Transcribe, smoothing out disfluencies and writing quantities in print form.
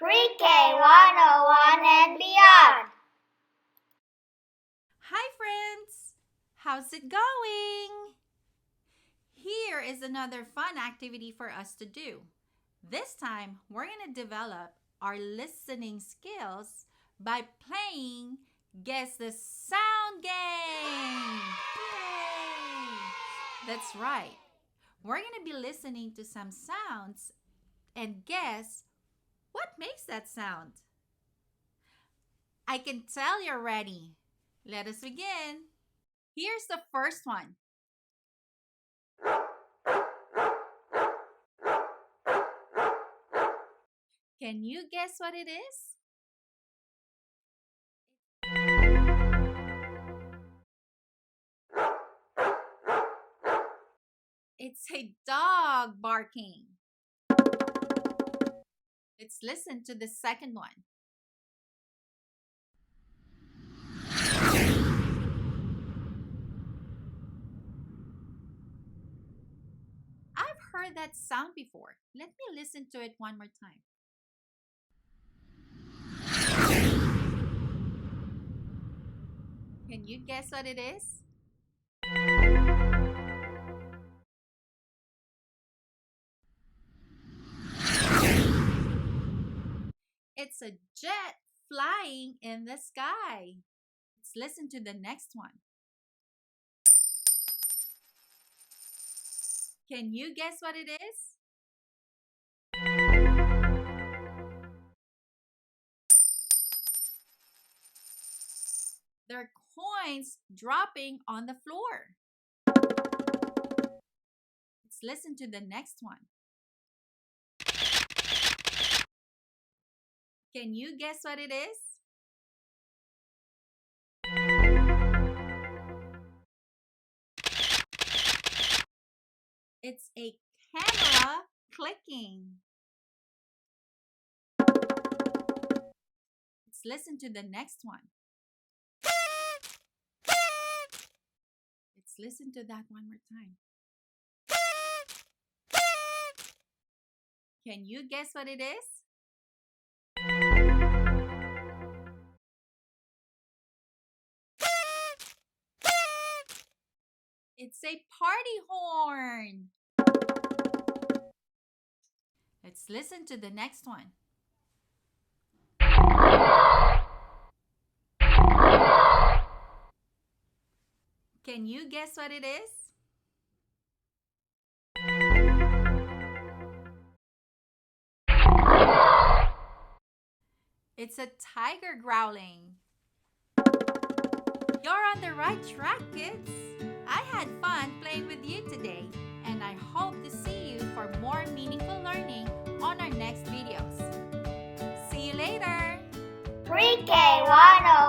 Pre-K 101 and beyond. Hi friends! How's it going? Here is another fun activity for us to do. This time, we're going to develop our listening skills by playing Guess the Sound game! Yay! That's right. We're going to be listening to some sounds and guess what makes that sound. I can tell you're ready. Let us begin. Here's the first one. Can you guess what it is? It's a dog barking. Let's listen to the second one. I've heard that sound before. Let me listen to it one more time. Can you guess what it is? It's a jet flying in the sky. Let's listen to the next one. Can you guess what it is? They're coins dropping on the floor. Let's listen to the next one. Can you guess what it is? It's a camera clicking. Let's listen to the next one. Let's listen to that one more time. Can you guess what it is? It's a party horn. Let's listen to the next one. Can you guess what it is? It's a tiger growling. You're on the right track, kids. I had fun playing with you today, and I hope to see you for more meaningful learning on our next videos. See you later! Pre-K 101